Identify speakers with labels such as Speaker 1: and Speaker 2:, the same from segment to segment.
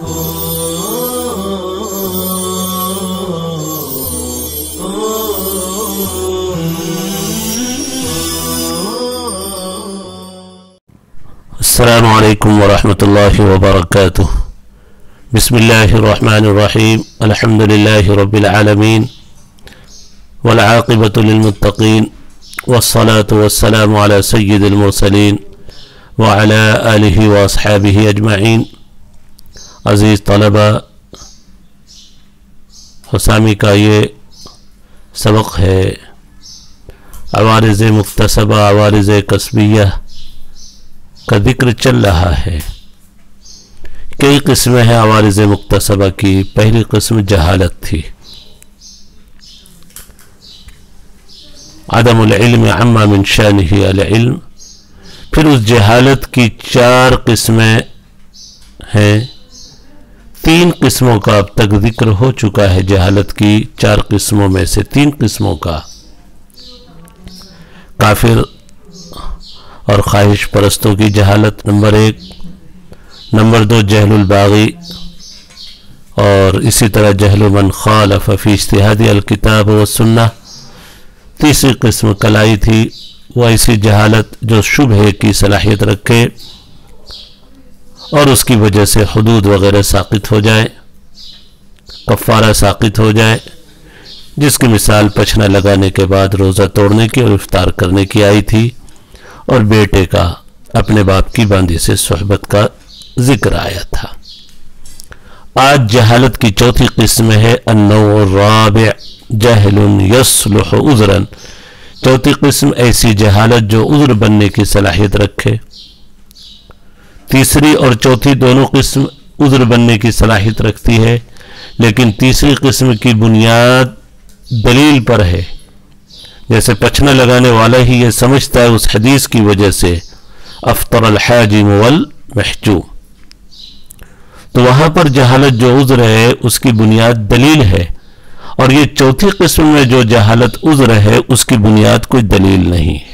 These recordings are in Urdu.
Speaker 1: السلام علیکم ورحمۃ اللہ وبرکاتہ۔ بسم اللہ الرحمن الرحیم، الحمد للہ رب العالمین والعاقبۃ للمتقین والصلاة والسلام علی سید المرسلین وعلی آلہ واصحابہ اجمعین۔ عزیز طلبہ، حسامی کا یہ سبق ہے عوارض مکتسبہ، عوارض کسبیہ کا ذکر چل رہا ہے۔ کئی قسمیں ہیں عوارض مکتسبہ کی۔ پہلی قسم جہالت تھی، عدم العلم عما من شانہ العلم۔ پھر اس جہالت کی 4 قسمیں ہیں۔ 3 قسموں کا اب تک ذکر ہو چکا ہے، جہالت کی 4 قسموں میں سے 3 قسموں کا۔ کافر اور خواہش پرستوں کی جہالت نمبر 1، نمبر 2 جہل الباغی، اور اسی طرح جہل من خالف فی اجتہاد الکتاب والسنہ۔ تیسری قسم کلائی تھی، وہ ایسی جہالت جو شبہ کی صلاحیت رکھے اور اس کی وجہ سے حدود وغیرہ ساقط ہو جائے، کفارہ ساقط ہو جائے، جس کی مثال پچھنا لگانے کے بعد روزہ توڑنے کی اور افطار کرنے کی آئی تھی، اور بیٹے کا اپنے باپ کی باندھی سے صحبت کا ذکر آیا تھا۔ آج جہالت کی 4تھی قسم ہے النوع الرابع جہل یصلح عذرا۔ 4تھی قسم ایسی جہالت جو عذر بننے کی صلاحیت رکھے۔ تیسری اور چوتھی دونوں قسم عذر بننے کی صلاحیت رکھتی ہے، لیکن تیسری قسم کی بنیاد دلیل پر ہے۔ جیسے پچھنا لگانے والا ہی یہ سمجھتا ہے اس حدیث کی وجہ سے افطر الحاجم والمحجوم، تو وہاں پر جہالت جو عذر ہے اس کی بنیاد دلیل ہے، اور یہ 4تھی قسم میں جو جہالت عذر ہے اس کی بنیاد کوئی دلیل نہیں ہے۔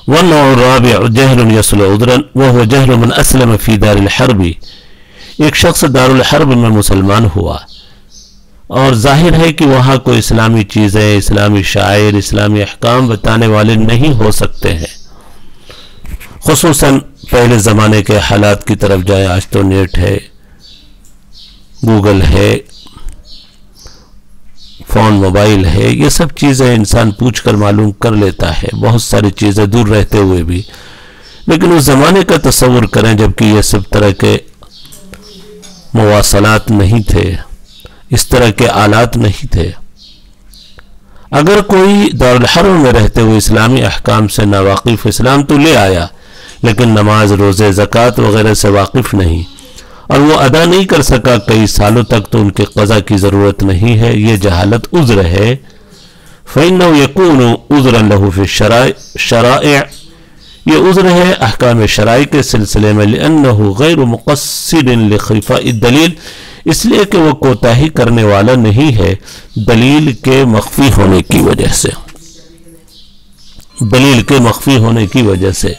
Speaker 1: والنوع الرابع جہل یصلح عذرا وهو جہل من اسلم فی دار الحرب۔ ایک شخص دار الحرب میں مسلمان ہوا، اور ظاہر ہے کہ وہاں کوئی اسلامی چیزیں، اسلامی شاعر، اسلامی احکام بتانے والے نہیں ہو سکتے ہیں۔ خصوصاً پہلے زمانے کے حالات کی طرف جائیں، آج تو نیٹ ہے، گوگل ہے، فون موبائل ہے، یہ سب چیزیں انسان پوچھ کر معلوم کر لیتا ہے، بہت ساری چیزیں دور رہتے ہوئے بھی۔ لیکن اس زمانے کا تصور کریں جبکہ یہ سب طرح کے مواصلات نہیں تھے، اس طرح کے آلات نہیں تھے۔ اگر کوئی دارالحرم میں رہتے ہوئے اسلامی احکام سے ناواقف، اسلام تو لے آیا لیکن نماز، روزے، زکوٰۃ وغیرہ سے واقف نہیں، اور وہ ادا نہیں کر سکا کئی سالوں تک، تو ان کے قضا کی ضرورت نہیں ہے، یہ جہالت عذر ہے۔ فَإِنَّهُ يَكُونُ عُذْرًا لَهُ فِي الشَّرَائِعِ، یہ عذر ہے احکام شرعی کے سلسلے میں، لِأَنَّهُ غَيْرُ مُقَصِّرٍ لِخِفَاءِ الدَّلِيلِ، اس لیے کہ وہ کوتاہی کرنے والا نہیں ہے دلیل کے مخفی ہونے کی وجہ سے۔ دلیل کے مخفی ہونے کی وجہ سے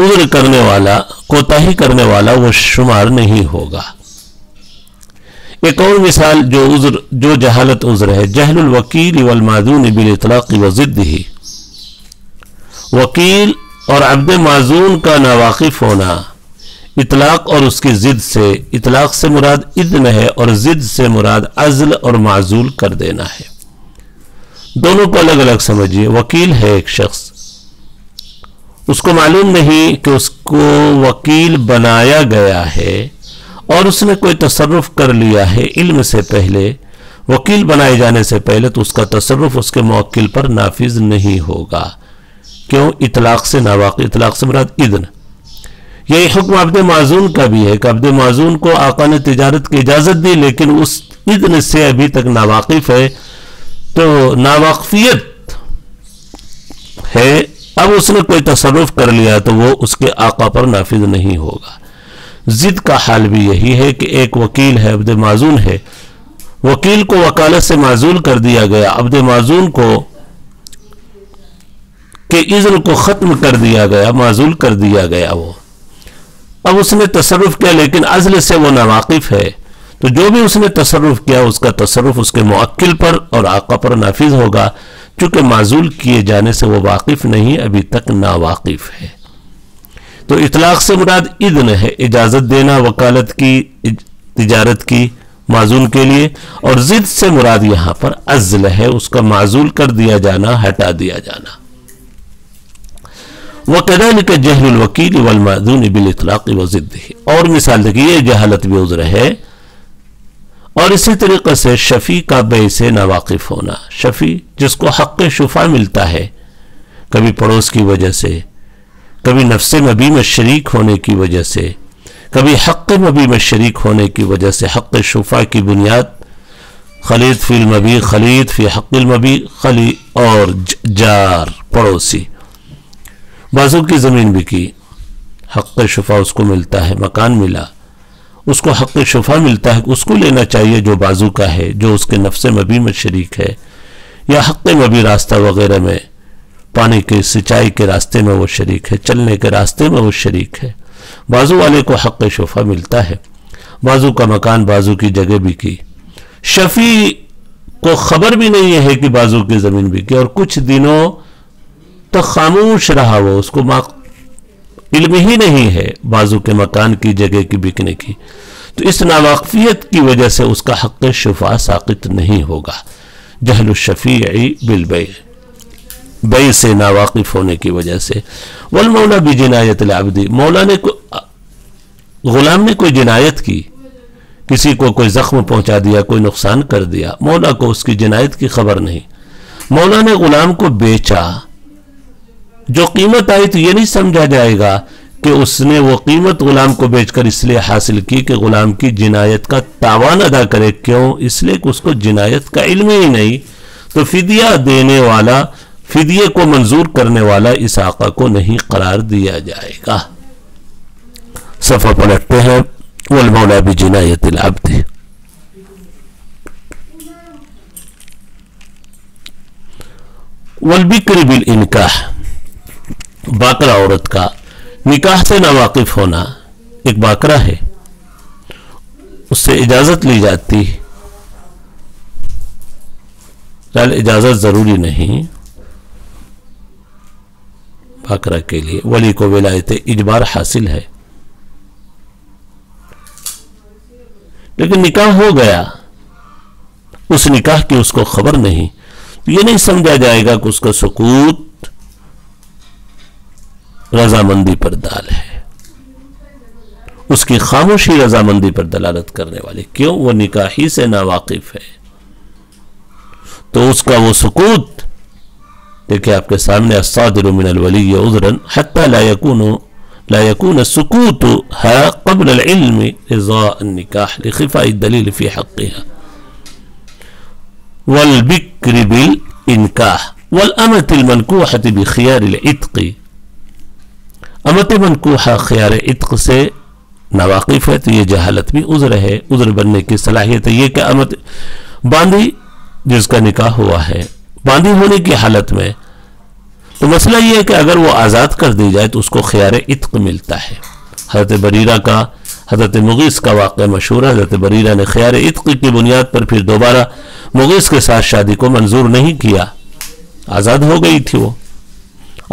Speaker 1: عذر کرنے والا، کوتاہی کرنے والا وہ شمار نہیں ہوگا۔ ایک اور مثال جو جہالت عذر ہے، جہل الوکیل والماذون بالاطلاق وضدہ۔ وکیل اور عبد معزون کا ناواقف ہونا اطلاق اور اس کی ضد سے، اطلاق سے مراد اذن ہے اور ضد سے مراد عزل اور معزول کر دینا ہے۔ دونوں کو الگ الگ سمجھیے۔ وکیل ہے ایک شخص، اس کو معلوم نہیں کہ اس کو وکیل بنایا گیا ہے اور اس نے کوئی تصرف کر لیا ہے علم سے پہلے، وکیل بنائے جانے سے پہلے، تو اس کا تصرف اس کے موکل پر نافذ نہیں ہوگا۔ کیوں؟ اطلاق سے ناواقف، اطلاق سے مراد اذن۔ یہی حکم عبد معزون کا بھی ہے کہ عبد معزون کو آقا نے تجارت کی اجازت دی، لیکن اس اذن سے ابھی تک ناواقف ہے، تو ناواقفیت ہے۔ اب اس نے کوئی تصرف کر لیا تو وہ اس کے آقا پر نافذ نہیں ہوگا۔ ضد کا حال بھی یہی ہے کہ ایک وکیل ہے، عبد معزون ہے، وکیل کو وکالت سے معزول کر دیا گیا، عبد معزون کو کہ اذن کو ختم کر دیا گیا، معزول کر دیا گیا وہ، اب اس نے تصرف کیا لیکن عزل سے وہ ناواقف ہے، تو جو بھی اس نے تصرف کیا اس کا تصرف اس کے موکل پر اور آقا پر نافذ ہوگا، چونکہ معزول کیے جانے سے وہ واقف نہیں، ابھی تک ناواقف ہے۔ تو اطلاق سے مراد اذن ہے، اجازت دینا وکالت کی، تجارت کی معزول کے لیے، اور ضد سے مراد یہاں پر عزل ہے، اس کا معزول کر دیا جانا، ہٹا دیا جانا۔ وَكَذَلِكَ جَهْلُ الْوَكِيلِ وَالْمَأْذُونِ بِالْإِطْلَاقِ وَضِدِّهِ، اور مثال دیکھیے یہ جہالت بھی عذر ہے، اور اسی طریقے سے شفیع کا بے سے ناواقف ہونا، شفیع جس کو حق شفا ملتا ہے، کبھی پڑوس کی وجہ سے، کبھی نفس مبی میں شریک ہونے کی وجہ سے، کبھی حق مبی میں شریک ہونے کی وجہ سے، حق شفا کی بنیاد خلیط فی المبی، خلیط فی حق المبی، خلی اور جار پڑوسی، بازو کی زمین بھی کی، حق شفا اس کو ملتا ہے، مکان ملا، اس کو حق شفا ملتا ہے، اس کو لینا چاہیے جو بازو کا ہے، جو اس کے نفس مبی میں شریک ہے، یا حق مبی راستہ وغیرہ میں، پانی کے سچائی کے راستے میں وہ شریک ہے، چلنے کے راستے میں وہ شریک ہے، بازو والے کو حق شفا ملتا ہے، بازو کا مکان، بازو کی جگہ بھی کی، شفیع کو خبر بھی نہیں ہے کہ بازو کی زمین بھی کی، اور کچھ دنوں تک خاموش رہا، وہ اس کو علم ہی نہیں ہے بازو کے مکان کی، جگہ کی بکنے کی، تو اس ناواقفیت کی وجہ سے اس کا حق شفا ساقط نہیں ہوگا۔ جہل الشفیع بالبیع، بیع سے ناواقف ہونے کی وجہ سے۔ والمولا بجنایت العبد، مولا نے غلام نے کوئی جنایت کی، کسی کو کوئی زخم پہنچا دیا، کوئی نقصان کر دیا، مولا کو اس کی جنایت کی خبر نہیں، مولا نے غلام کو بیچا، جو قیمت آئی تو یہ نہیں سمجھا جائے گا کہ اس نے وہ قیمت غلام کو بیچ کر اس لیے حاصل کی کہ غلام کی جنایت کا تاوان ادا کرے، کیوں؟ اس لیے کہ اس کو جنایت کا علم ہی نہیں، تو فدیہ دینے والا، فدیے کو منظور کرنے والا اس آقا کو نہیں قرار دیا جائے گا۔ صفحہ پلٹتے ہیں، والمولا بجنایت العبد۔ والبکر بالانکاح، باکرہ عورت کا نکاح سے ناواقف ہونا، ایک باکرہ ہے، اس سے اجازت لی جاتی، اجازت ضروری نہیں باکرہ کے لیے، ولی کو ولایت اجبار حاصل ہے، لیکن نکاح ہو گیا، اس نکاح کی اس کو خبر نہیں، تو یہ نہیں سمجھا جائے گا کہ اس کا سکوت رضامندی پر دال ہے، اس کی خاموشی رضامندی پر دلالت کرنے والی، کیوں؟ وہ نکاحی سے ناواقف ہے، تو اس کا وہ سکوت، دیکھیں آپ کے سامنے الصادر من الولی عذرا حتى لا يكون السکوت قبل العلم رضاء النکاح لخفاء الدلیل فی حقها۔ والبکر بالانکاح والامة المنکوحة بخیار العتق، امت منکوحہ خیار عتق سے ناواقف ہے، تو یہ جہالت بھی عذر ہے، عذر بننے کی صلاحیت ہے، یہ کہ امت باندھی جس کا نکاح ہوا ہے، باندھی ہونے کی حالت میں، تو مسئلہ یہ ہے کہ اگر وہ آزاد کر دی جائے تو اس کو خیار عتق ملتا ہے۔ حضرت بریرہ کا، حضرت مغیث کا واقعہ مشہور ہے، حضرت بریرہ نے خیار عتق کی بنیاد پر پھر دوبارہ مغیث کے ساتھ شادی کو منظور نہیں کیا، آزاد ہو گئی تھی وہ،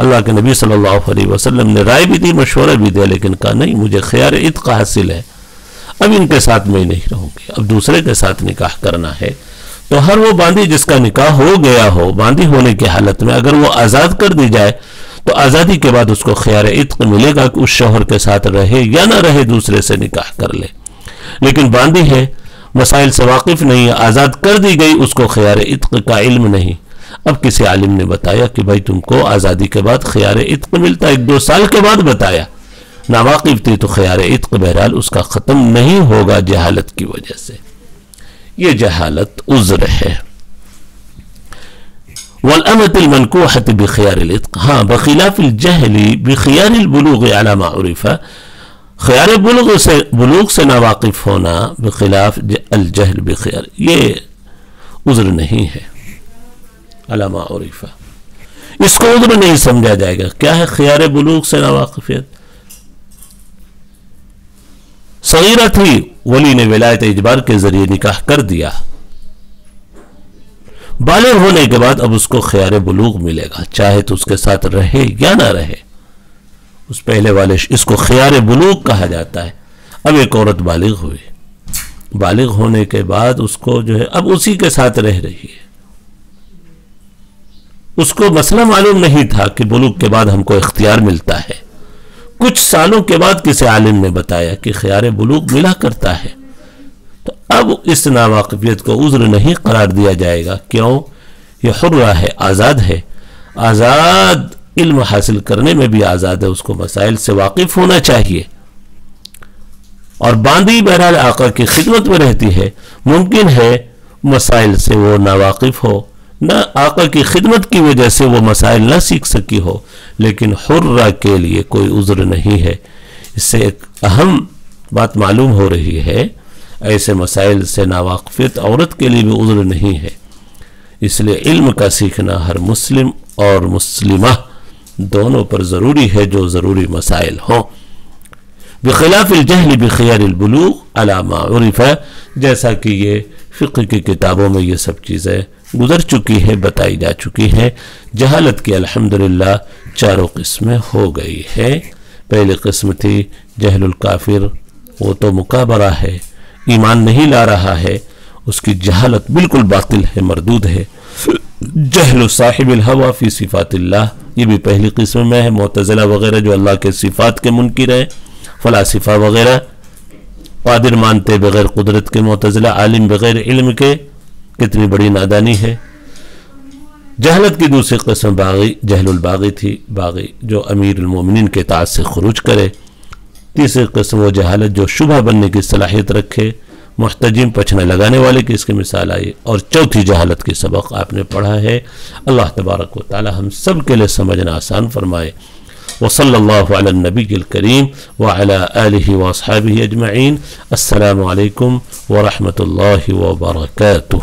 Speaker 1: اللہ کے نبی صلی اللہ علیہ وسلم نے رائے بھی دی، مشورہ بھی دیا، لیکن کہا نہیں، مجھے خیار عتق حاصل ہے، اب ان کے ساتھ میں نہیں رہوں گی، اب دوسرے کے ساتھ نکاح کرنا ہے۔ تو ہر وہ باندھی جس کا نکاح ہو گیا ہو، باندھی ہونے کی حالت میں اگر وہ آزاد کر دی جائے تو آزادی کے بعد اس کو خیار عتق ملے گا کہ اس شوہر کے ساتھ رہے یا نہ رہے، دوسرے سے نکاح کر لے، لیکن باندھی ہے، مسائل سے واقف نہیں ہے، آزاد کر دی گئی، اس کو خیار عتق کا علم نہیں۔ اب کسی عالم نے بتایا کہ بھائی تم کو آزادی کے بعد خیار عتق ملتا ہے، 1-2 سال کے بعد بتایا، ناواقف تھی، تو خیار عتق بہرحال اس کا ختم نہیں ہوگا جہالت کی وجہ سے، یہ جہالت عذر ہے۔ والأمة المنكوحة بخيار العتق، ہاں بخلاف الجہل بخيار البلوغ على ما عرف، خیار بلوغ سے ناواقف ہونا بخلاف الجہل بخیار، یہ عذر نہیں ہے، على ما عرف، اس کو عذر نہیں سمجھا جائے گا۔ کیا ہے خیار بلوغ سے ناواقفیت؟ صغیرہ تھی، ولی نے ولایت اجبار کے ذریعے نکاح کر دیا، بالغ ہونے کے بعد اب اس کو خیار بلوغ ملے گا، چاہے تو اس کے ساتھ رہے یا نہ رہے۔ اس پہلے والے اس کو خیار بلوغ کہا جاتا ہے۔ اب ایک عورت بالغ ہوئی، بالغ ہونے کے بعد اس کو جو ہے اب اسی کے ساتھ رہ رہی ہے، اس کو مسئلہ معلوم نہیں تھا کہ بلوغ کے بعد ہم کو اختیار ملتا ہے، کچھ سالوں کے بعد کسی عالم نے بتایا کہ خیار بلوغ ملا کرتا ہے، تو اب اس ناواقفیت کو عذر نہیں قرار دیا جائے گا۔ کیوں؟ یہ حرہ ہے، آزاد ہے، آزاد علم حاصل کرنے میں بھی آزاد ہے، اس کو مسائل سے واقف ہونا چاہیے، اور باندھی بہرحال آقا کی خدمت میں رہتی ہے، ممکن ہے مسائل سے وہ ناواقف ہو، نہ آقا کی خدمت کی وجہ سے وہ مسائل نہ سیکھ سکی ہو، لیکن حرہ کے لیے کوئی عذر نہیں ہے۔ اس سے ایک اہم بات معلوم ہو رہی ہے، ایسے مسائل سے ناواقفیت عورت کے لیے بھی عذر نہیں ہے، اس لیے علم کا سیکھنا ہر مسلم اور مسلمہ دونوں پر ضروری ہے، جو ضروری مسائل ہوں۔ بخلاف الجہل بخیار البلوغ علی ما عرف، جیسا کہ یہ فقہ کی کتابوں میں یہ سب چیزیں گزر چکی ہے، بتائی جا چکی ہے۔ جہالت کی الحمدللہ چاروں قسمیں ہو گئی ہے۔ پہلی قسم تھی جہل الکافر، وہ تو مکابرہ ہے، ایمان نہیں لا رہا ہے، اس کی جہالت بالکل باطل ہے، مردود ہے۔ جہل صاحب الہوى فی صفات اللہ، یہ بھی پہلی قسم میں ہے۔ معتزلہ وغیرہ جو اللہ کے صفات کے منکر ہیں، فلاسفہ وغیرہ، قادر مانتے بغیر قدرت کے معتزلہ، عالم بغیر علم کے، کتنی بڑی نادانی ہے۔ جہالت کی دوسری قسم باغی، جہل الباغی تھی، باغی جو امیر المومنین کے اطاعت سے خروج کرے۔ تیسری قسم وہ جہالت جو شبہ بننے کی صلاحیت رکھے، محتجم پچھنے لگانے والے کی اس کی مثال آئی۔ اور چوتھی جہالت کی سبق آپ نے پڑھا ہے۔ اللہ تبارک و تعالی ہم سب کے لیے سمجھنا آسان فرمائے۔ وصلی اللہ علی النبی الکریم وعلی آلہ واصحابہ اجمعین۔ السلام علیکم ورحمۃ اللہ وبرکاتہ۔